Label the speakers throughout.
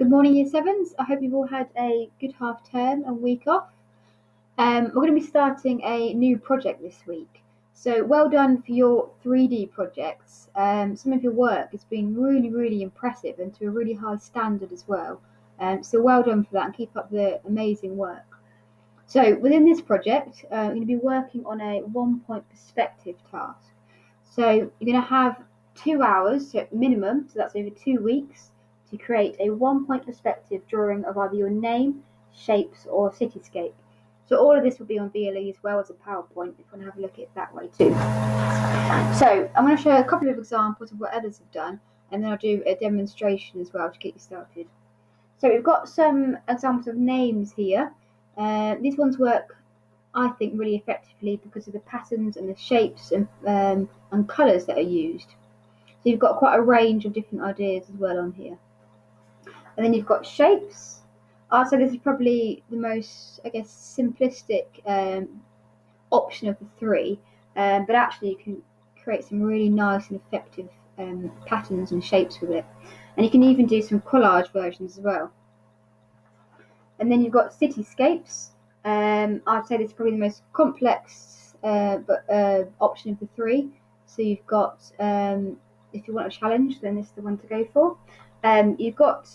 Speaker 1: Good morning, Year Sevens. I hope you've all had a good half term and week off. We're going to be starting a new project this week. So well done for your 3D projects. Some of your work has been really, really impressive and to a really high standard as well. So well done for that and keep up the amazing work. So within this project, you're going to be working on a 1-point perspective task. So you're going to have 2 hours, so minimum, so that's over 2 weeks, to create a 1-point perspective drawing of either your name, shapes, or cityscape. So all of this will be on VLE as well as a PowerPoint if you want to have a look at it that way too. So I'm going to show a couple of examples of what others have done, and then I'll do a demonstration as well to get you started. So we've got some examples of names here. These ones work, I think, really effectively because of the patterns and the shapes and colours that are used. So you've got quite a range of different ideas as well on here. And then you've got shapes. I'd say this is probably the most, I guess, simplistic option of the three, but actually you can create some really nice and effective patterns and shapes with it. And you can even do some collage versions as well. And then you've got cityscapes. I'd say this is probably the most complex option of the three. So you've got, if you want a challenge, then this is the one to go for. You've got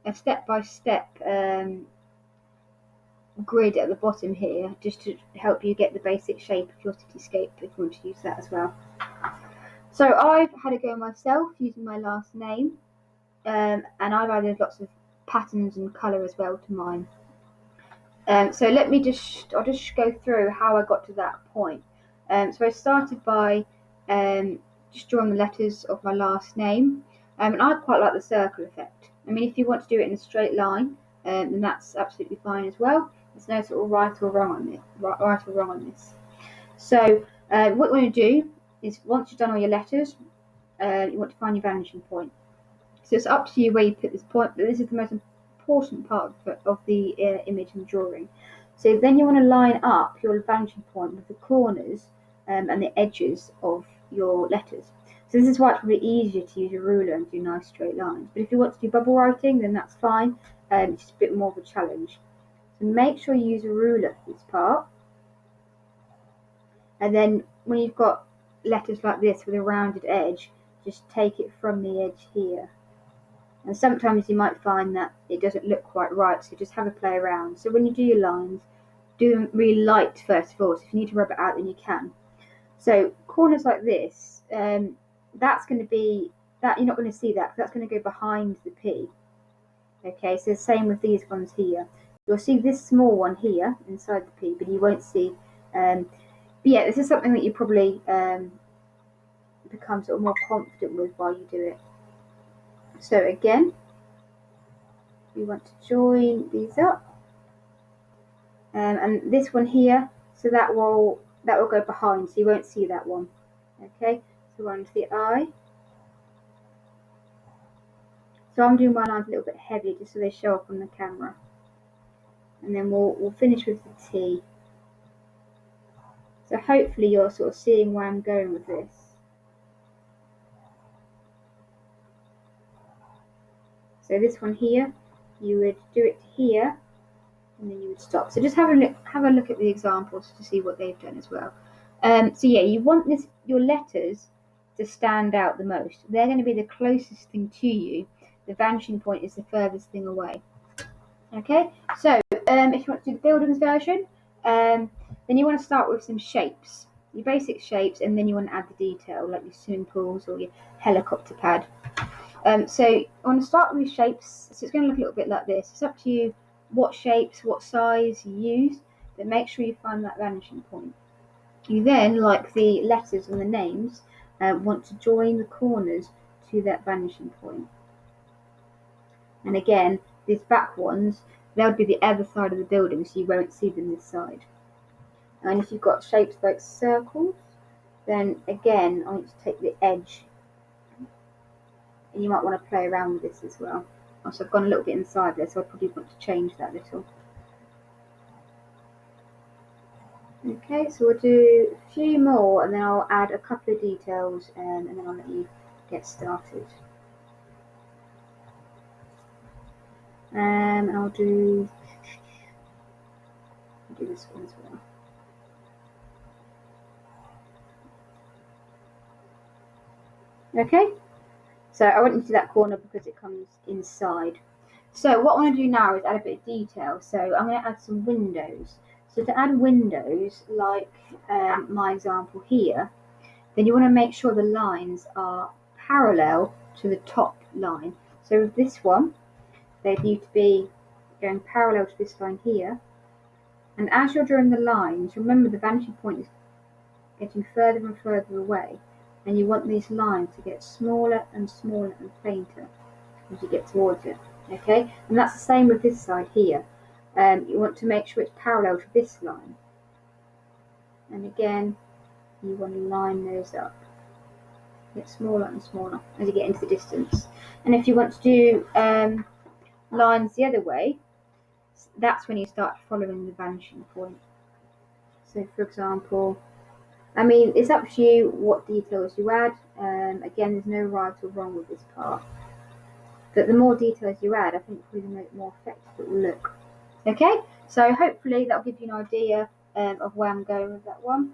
Speaker 1: a step-by-step grid at the bottom here, just to help you get the basic shape of your cityscape if you want to use that as well. So I've had a go myself using my last name, and I've added lots of patterns and colour as well to mine. So I'll just go through how I got to that point. So I started by just drawing the letters of my last name, and I quite like the circle effect. I mean, if you want to do it in a straight line, then that's absolutely fine as well. There's no sort of right or wrong on this. So what you want to do is, once you've done all your letters, you want to find your vanishing point. So it's up to you where you put this point, but this is the most important part of the image and drawing. So then you want to line up your vanishing point with the corners and the edges of your letters. So this is why it's really easier to use a ruler and do nice straight lines. But if you want to do bubble writing, then that's fine. It's just a bit more of a challenge. So make sure you use a ruler for this part. And then when you've got letters like this with a rounded edge, just take it from the edge here. And sometimes you might find that it doesn't look quite right, so just have a play around. So when you do your lines, do them really light first of all. So if you need to rub it out, then you can. So corners like this, that's going to be, that you're not going to see that, because that's going to go behind the P. Okay, so the same with these ones here. You'll see this small one here inside the P, but you won't see. But yeah, this is something that you probably become sort of more confident with while you do it. So again, we want to join these up, and this one here, so that will go behind, so you won't see that one. Okay, so we're on to the I. So I'm doing my lines a little bit heavy just so they show up on the camera, and then we'll finish with the T. So hopefully you're sort of seeing where I'm going with this. So this one here, you would do it here, and then you would stop. So just have a look at the examples to see what they've done as well. So yeah, you want your letters to stand out the most. They're going to be the closest thing to you. The vanishing point is the furthest thing away. Okay, so if you want to do the buildings version, then you want to start with some shapes, your basic shapes, and then you want to add the detail, like your swimming pools or your helicopter pad. So I want to start with shapes. So it's going to look a little bit like this. It's up to you what shapes, what size you use, but make sure you find that vanishing point. You then, like the letters and the names, want to join the corners to that vanishing point. And again, these back ones, they'll be the other side of the building, so you won't see them this side. And if you've got shapes like circles, then again, I want you to take the edge, and you might want to play around with this as well. Also, I've gone a little bit inside there, so I probably want to change that a little. Okay, so we'll do a few more, and then I'll add a couple of details, and then I'll let you get started. And I'll do this one as well. Okay, so I went into that corner because it comes inside. So what I want to do now is add a bit of detail. So I'm going to add some windows. So to add windows, like my example here, then you want to make sure the lines are parallel to the top line. So with this one, they need to be going parallel to this line here. And as you're drawing the lines, remember the vanishing point is getting further and further away, and you want these lines to get smaller and smaller and fainter as you get towards it. Okay, and that's the same with this side here. You want to make sure it's parallel to this line, and again you want to line those up, get smaller and smaller as you get into the distance. And if you want to do lines the other way, that's when you start following the vanishing point. So for example, I mean, it's up to you what details you add. Again, there's no right or wrong with this part. But the more details you add, I think the more effective it will look. Okay, so hopefully that'll give you an idea of where I'm going with that one.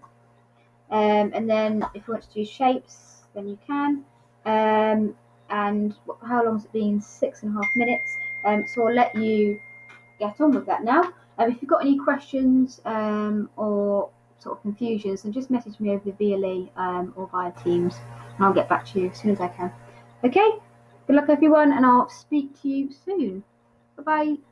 Speaker 1: And then if you want to do shapes, then you can. And how long has it been? 6.5 minutes. So I'll let you get on with that now. If you've got any questions or sort of confusions, then just message me over the VLE or via Teams, and I'll get back to you as soon as I can. Okay, good luck everyone, and I'll speak to you soon. Bye bye.